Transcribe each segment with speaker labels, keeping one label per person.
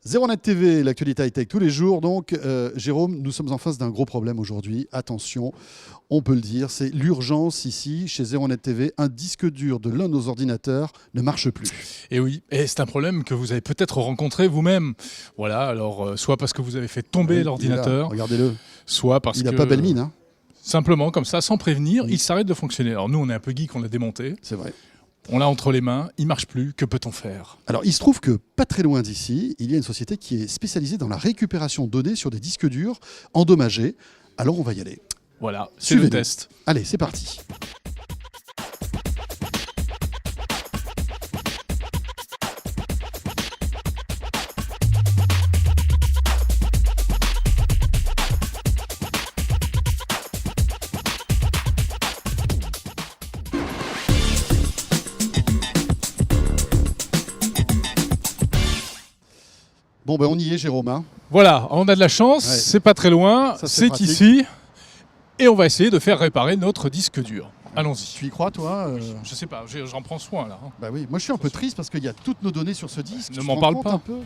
Speaker 1: Zeronet TV, l'actualité high-tech tous les jours. Donc, Jérôme, nous sommes en face d'un gros problème aujourd'hui. Attention, on peut le dire, c'est l'urgence ici, chez Zeronet TV. Un disque dur de l'un de nos ordinateurs ne marche plus.
Speaker 2: Et oui, et c'est un problème que vous avez peut-être rencontré vous-même. Voilà, alors soit parce que vous avez fait tomber
Speaker 1: Oui,
Speaker 2: l'ordinateur,
Speaker 1: regardez-le.
Speaker 2: soit parce
Speaker 1: Il
Speaker 2: que...
Speaker 1: n'a pas belle mine, hein.
Speaker 2: Simplement, comme ça, sans prévenir,
Speaker 1: Oui.
Speaker 2: il s'arrête de fonctionner. Alors nous, on est un peu geek, on l'a démonté.
Speaker 1: C'est vrai.
Speaker 2: On l'a entre les mains, il marche plus, que peut-on faire?
Speaker 1: Alors, il se trouve que pas très loin d'ici, il y a une société qui est spécialisée dans la récupération de données sur des disques durs endommagés. Alors, on va y aller.
Speaker 2: Voilà, c'est le
Speaker 1: Suivez-nous.
Speaker 2: test.
Speaker 1: Allez, c'est parti. Bon, ben on y est, Jérôme, hein.
Speaker 2: Voilà, on a de la chance,
Speaker 1: Ouais.
Speaker 2: c'est pas très loin,
Speaker 1: Ça, c'est
Speaker 2: c'est
Speaker 1: pratique.
Speaker 2: ici. Et on va essayer de faire réparer notre disque dur. Allons-y.
Speaker 1: Tu y crois, toi
Speaker 2: Je sais pas, j'en prends soin là.
Speaker 1: Bah oui, moi je suis un peu triste parce qu'il y a toutes nos données sur ce disque.
Speaker 2: Ne
Speaker 1: Tu te
Speaker 2: m'en
Speaker 1: rends
Speaker 2: parle
Speaker 1: compte
Speaker 2: pas.
Speaker 1: un peu.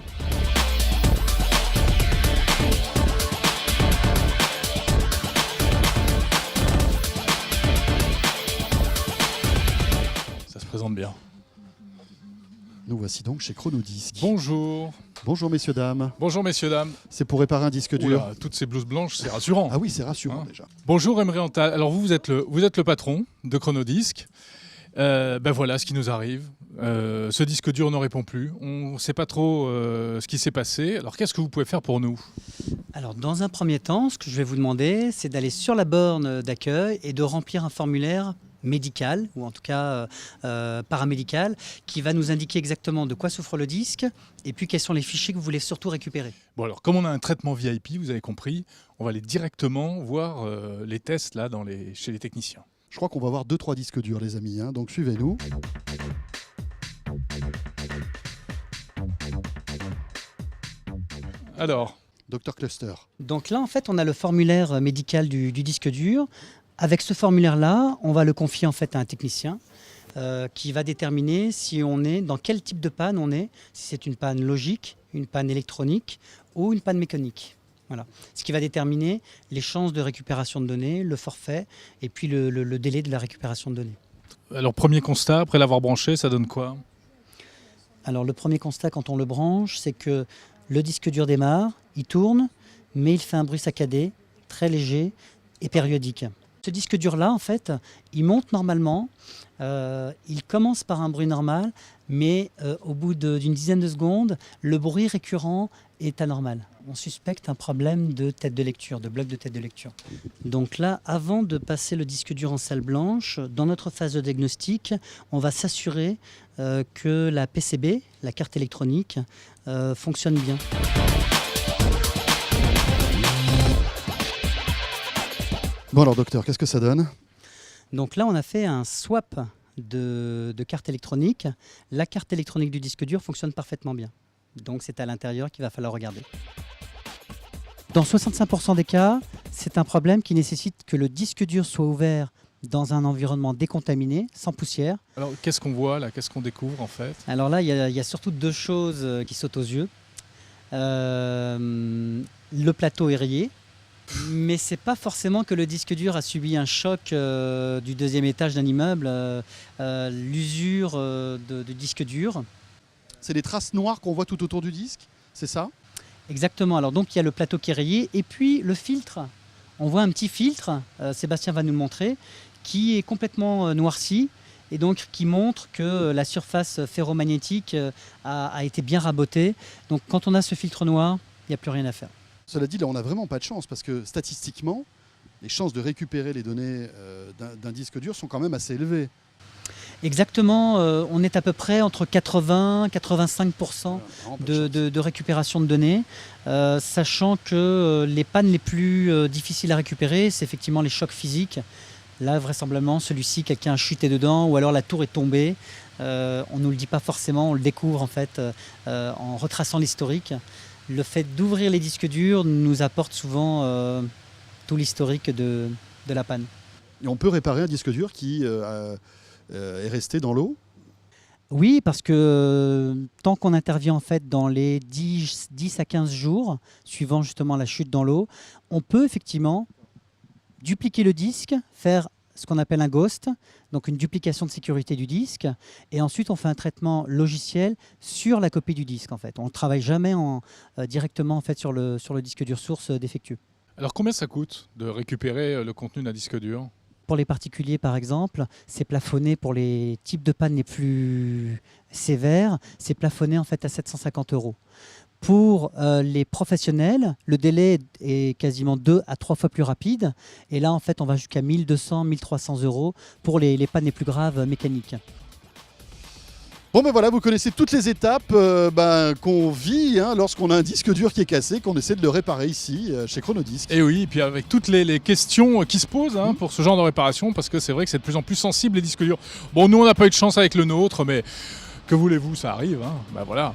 Speaker 2: Ça se présente bien.
Speaker 1: Nous voici donc chez Chronodisc.
Speaker 2: Bonjour.
Speaker 1: Bonjour messieurs, dames.
Speaker 2: Bonjour messieurs, dames.
Speaker 1: C'est pour réparer un disque dur.
Speaker 2: Oula, toutes ces blouses blanches, c'est rassurant.
Speaker 1: Ah oui, c'est rassurant
Speaker 2: Hein.
Speaker 1: déjà.
Speaker 2: Bonjour Emery Antal. Alors vous êtes le patron de Chronodisc. Ben voilà ce qui nous arrive. Ce disque dur ne répond plus. On ne sait pas trop ce qui s'est passé. Alors qu'est-ce que vous pouvez faire pour nous?
Speaker 3: Alors, dans un premier temps, ce que je vais vous demander, c'est d'aller sur la borne d'accueil et de remplir un formulaire médical, ou en tout cas paramédical, qui va nous indiquer exactement de quoi souffre le disque et puis quels sont les fichiers que vous voulez surtout récupérer.
Speaker 2: Bon alors comme on a un traitement VIP, vous avez compris, on va aller directement voir les tests là chez les techniciens.
Speaker 1: Je crois qu'on va avoir 2-3 disques durs, les amis, hein. Donc suivez-nous.
Speaker 2: Alors,
Speaker 1: Dr Cluster.
Speaker 3: Donc là, en fait, on a le formulaire médical du disque dur. Avec ce formulaire-là, on va le confier en fait à un technicien qui va déterminer si on est dans quel type de panne on est, si c'est une panne logique, une panne électronique ou une panne mécanique. Voilà. Ce qui va déterminer les chances de récupération de données, le forfait et puis le délai de la récupération de données.
Speaker 2: alors premier constat, après l'avoir branché, ça donne quoi?
Speaker 3: Alors le premier constat quand on le branche, c'est que le disque dur démarre, il tourne, mais il fait un bruit saccadé, très léger et périodique. Ce disque dur-là, en fait, il monte normalement, il commence par un bruit normal, mais au bout d'une dizaine de secondes, le bruit récurrent est anormal. On suspecte un problème de tête de lecture, de bloc de tête de lecture. Donc là, avant de passer le disque dur en salle blanche, dans notre phase de diagnostic, on va s'assurer que la PCB, la carte électronique, fonctionne bien.
Speaker 1: Bon alors docteur, qu'est-ce que ça donne?
Speaker 3: Donc là, on a fait un swap de carte électronique. La carte électronique du disque dur fonctionne parfaitement bien. Donc c'est à l'intérieur qu'il va falloir regarder. Dans 65% des cas, c'est un problème qui nécessite que le disque dur soit ouvert dans un environnement décontaminé, sans poussière.
Speaker 2: Alors qu'est-ce qu'on voit là? Qu'est-ce qu'on découvre en fait?
Speaker 3: Alors là, il y a surtout deux choses qui sautent aux yeux. Le plateau est rayé, mais c'est pas forcément que le disque dur a subi un choc du deuxième étage d'un immeuble, l'usure de disque dur.
Speaker 1: C'est les traces noires qu'on voit tout autour du disque, c'est ça?
Speaker 3: Exactement. Alors donc il y a le plateau qui est rayé et puis le filtre. On voit un petit filtre, Sébastien va nous le montrer, qui est complètement noirci et donc qui montre que la surface ferromagnétique a été bien rabotée. Donc quand on a ce filtre noir, il n'y a plus rien à faire.
Speaker 1: Cela dit, là on n'a vraiment pas de chance parce que statistiquement, les chances de récupérer les données d'un disque dur sont quand même assez élevées.
Speaker 3: Exactement, on est à peu près entre 80 et 85% de récupération de données, sachant que les pannes les plus difficiles à récupérer, c'est effectivement les chocs physiques. Là, vraisemblablement, celui-ci, quelqu'un a chuté dedans ou alors la tour est tombée. On ne nous le dit pas forcément, on le découvre en fait en retraçant l'historique. Le fait d'ouvrir les disques durs nous apporte souvent tout l'historique de la panne.
Speaker 1: Et on peut réparer un disque dur qui est resté dans l'eau?
Speaker 3: Oui, parce que tant qu'on intervient en fait dans les 10 à 15 jours, suivant justement la chute dans l'eau, on peut effectivement dupliquer le disque, faire ce qu'on appelle un ghost, donc une duplication de sécurité du disque, et ensuite on fait un traitement logiciel sur la copie du disque en fait. On ne travaille jamais directement en fait sur le disque dur source défectueux.
Speaker 2: Alors combien ça coûte de récupérer le contenu d'un disque dur?
Speaker 3: Pour les particuliers, par exemple, c'est plafonné pour les types de pannes les plus sévères, c'est plafonné en fait à 750 €. Pour les professionnels, le délai est quasiment 2 à 3 fois plus rapide. Et là, en fait, on va jusqu'à 1200, 1300 € pour les pannes les plus graves mécaniques.
Speaker 1: Bon ben voilà, vous connaissez toutes les étapes qu'on vit lorsqu'on a un disque dur qui est cassé, qu'on essaie de le réparer ici chez Chronodisc.
Speaker 2: Et oui, et puis avec toutes les questions qui se posent pour ce genre de réparation, parce que c'est vrai que c'est de plus en plus sensible les disques durs. Bon, nous on n'a pas eu de chance avec le nôtre, mais que voulez-vous, ça arrive. Ben voilà.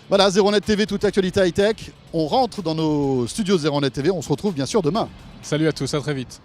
Speaker 1: Voilà, ZeroNet TV, toute actualité high-tech. On rentre dans nos studios ZeroNet TV, on se retrouve bien sûr demain.
Speaker 2: Salut à tous, à très vite.